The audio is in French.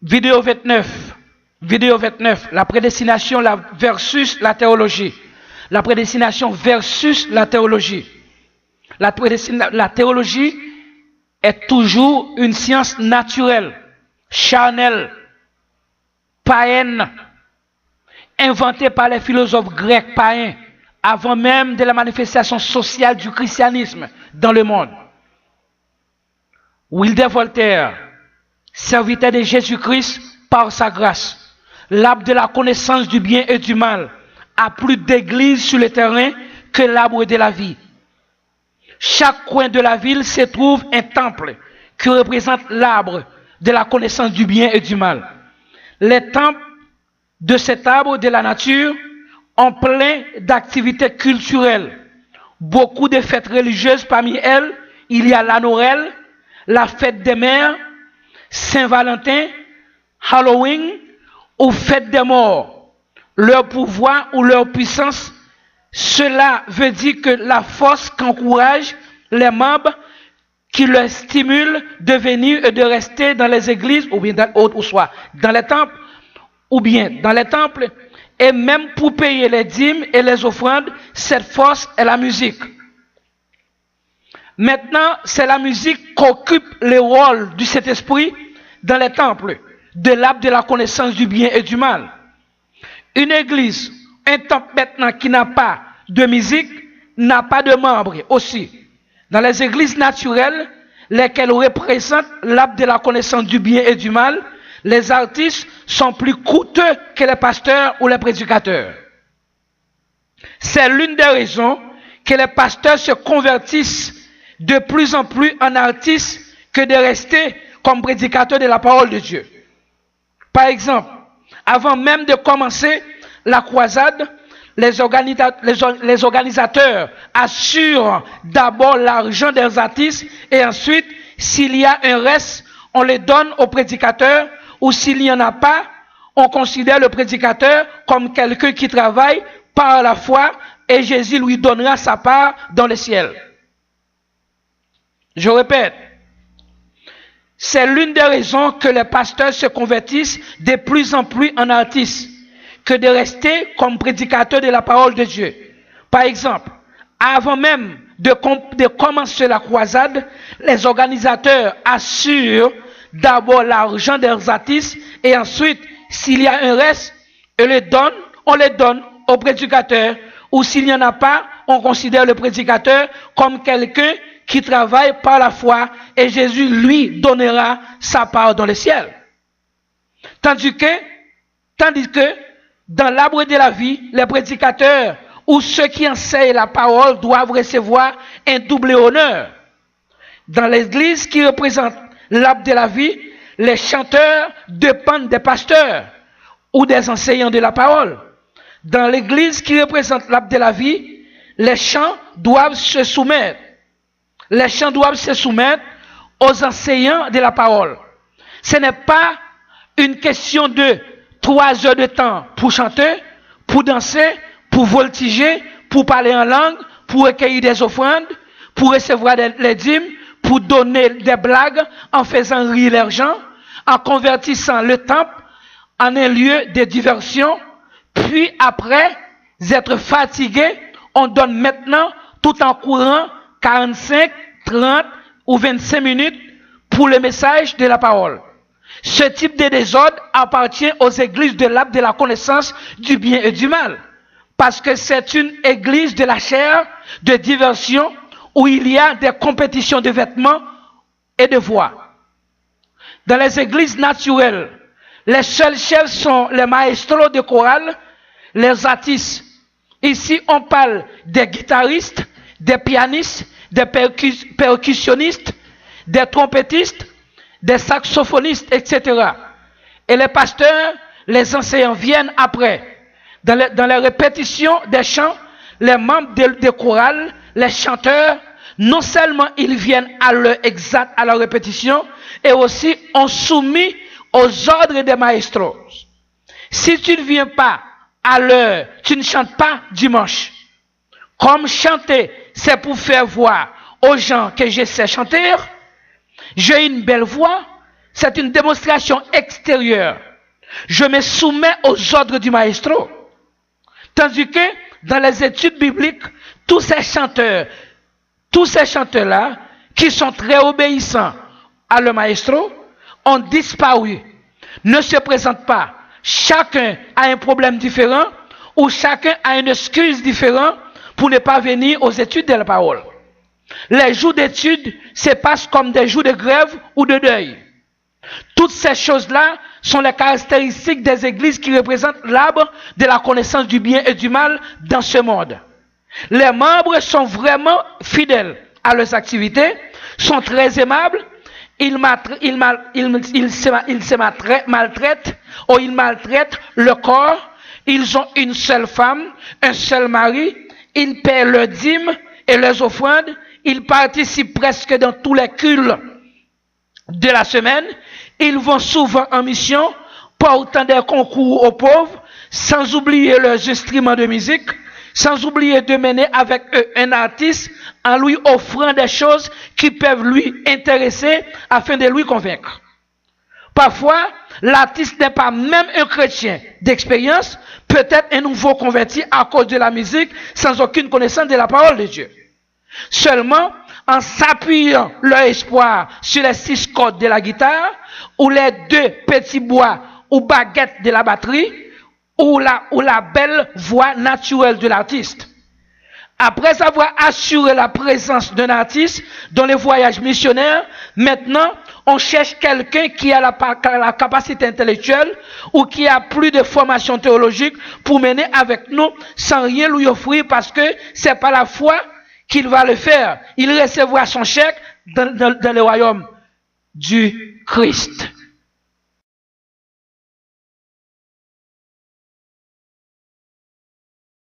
Vidéo 29. Vidéo 29. La prédestination versus la théologie. La prédestination versus la théologie. La théologie est toujours une science naturelle, charnelle, païenne, inventée par les philosophes grecs païens, avant même de la manifestation sociale du christianisme dans le monde. Wilder Voltaire, serviteur de Jésus-Christ par sa grâce, l'arbre de la connaissance du bien et du mal, a plus d'églises sur le terrain que l'arbre de la vie. Chaque coin de la ville se trouve un temple qui représente l'arbre de la connaissance du bien et du mal. Les temples de cet arbre de la nature ont plein d'activités culturelles. Beaucoup de fêtes religieuses, parmi elles, il y a la Noël, la fête des mères, Saint-Valentin, Halloween ou fête des morts. Leur pouvoir ou leur puissance, cela veut dire que la force qu'encourage les membres qui leur stimule de venir et de rester dans les églises ou bien ou soit dans les temples ou bien dans les temples et même pour payer les dîmes et les offrandes, cette force est la musique. Maintenant, c'est la musique qui occupe le rôle du Saint-Esprit dans les temples, de l'arbre de la connaissance du bien et du mal. Une église, un temple maintenant qui n'a pas de musique, n'a pas de membres aussi. Dans les églises naturelles, lesquelles représentent l'arbre de la connaissance du bien et du mal, les artistes sont plus coûteux que les pasteurs ou les prédicateurs. C'est l'une des raisons que les pasteurs se convertissent de plus en plus en artistes que de rester comme prédicateurs de la parole de Dieu. Par exemple, avant même de commencer la croisade, les organisateurs assurent d'abord l'argent des artistes et ensuite, s'il y a un reste, on le donne au prédicateur ou s'il n'y en a pas, on considère le prédicateur comme quelqu'un qui travaille par la foi et Jésus lui donnera sa part dans le ciel. Je répète, c'est l'une des raisons que les pasteurs se convertissent de plus en plus en artistes que de rester comme prédicateurs de la parole de Dieu. Par exemple, avant même de commencer la croisade, les organisateurs assurent d'abord l'argent des artistes et ensuite, s'il y a un reste, on le donne au prédicateur ou s'il n'y en a pas, on considère le prédicateur comme quelqu'un qui travaille par la foi et Jésus lui donnera sa part dans le ciel. Tandis que dans l'arbre de la vie, les prédicateurs ou ceux qui enseignent la parole doivent recevoir un double honneur. Dans l'église qui représente l'arbre de la vie, les chanteurs dépendent des pasteurs ou des enseignants de la parole. Dans l'église qui représente l'arbre de la vie, les chants doivent se soumettre. Les chants doivent se soumettre aux enseignants de la parole. Ce n'est pas une question de 3 heures de temps pour chanter, pour danser, pour voltiger, pour parler en langue, pour recueillir des offrandes, pour recevoir les dîmes, pour donner des blagues en faisant rire les gens, en convertissant le temple en un lieu de diversion, puis après être fatigué, on donne maintenant tout en courant 45, 30 ou 25 minutes pour le message de la parole. Ce type de désordre appartient aux églises de l'arbre de la connaissance du bien et du mal. Parce que c'est une église de la chair, de diversion, où il y a des compétitions de vêtements et de voix. Dans les églises naturelles, les seuls chefs sont les maestros de chorale, les artistes. Ici, on parle des guitaristes, des pianistes, des percussionnistes, des trompettistes, des saxophonistes, etc. Et les pasteurs, les enseignants viennent après. Dans les répétitions des chants, les membres de chorale, les chanteurs, non seulement ils viennent à l'heure exacte à la répétition, et aussi on soumis aux ordres des maestros. Si tu ne viens pas à l'heure, tu ne chantes pas dimanche. Comme chanter, c'est pour faire voir aux gens que je sais chanter, j'ai une belle voix, c'est une démonstration extérieure. Je me soumets aux ordres du maestro. Tandis que dans les études bibliques, tous ces chanteurs-là, qui sont très obéissants à le maestro, ont disparu, ne se présentent pas. Chacun a un problème différent ou chacun a une excuse différente pour ne pas venir aux études de la parole. Les jours d'études se passent comme des jours de grève ou de deuil. Toutes ces choses-là sont les caractéristiques des églises qui représentent l'arbre de la connaissance du bien et du mal dans ce monde. Les membres sont vraiment fidèles à leurs activités, sont très aimables, ils se maltraitent ou ils maltraitent le corps, ils ont une seule femme, un seul mari, ils paient leurs dîmes et leurs offrandes, ils participent presque dans tous les cultes de la semaine, ils vont souvent en mission, portant des concours aux pauvres, sans oublier leurs instruments de musique, sans oublier de mener avec eux un artiste en lui offrant des choses qui peuvent lui intéresser afin de lui convaincre. Parfois, l'artiste n'est pas même un chrétien d'expérience, peut-être un nouveau converti à cause de la musique, sans aucune connaissance de la parole de Dieu. Seulement, en s'appuyant leur espoir sur les 6 cordes de la guitare, ou les 2 petits bois ou baguettes de la batterie, ou la belle voix naturelle de l'artiste. Après avoir assuré la présence d'un artiste dans les voyages missionnaires, maintenant, on cherche quelqu'un qui a la capacité intellectuelle ou qui a plus de formation théologique pour mener avec nous sans rien lui offrir parce que c'est pas la foi qu'il va le faire. Il recevra son chèque dans le royaume du Christ.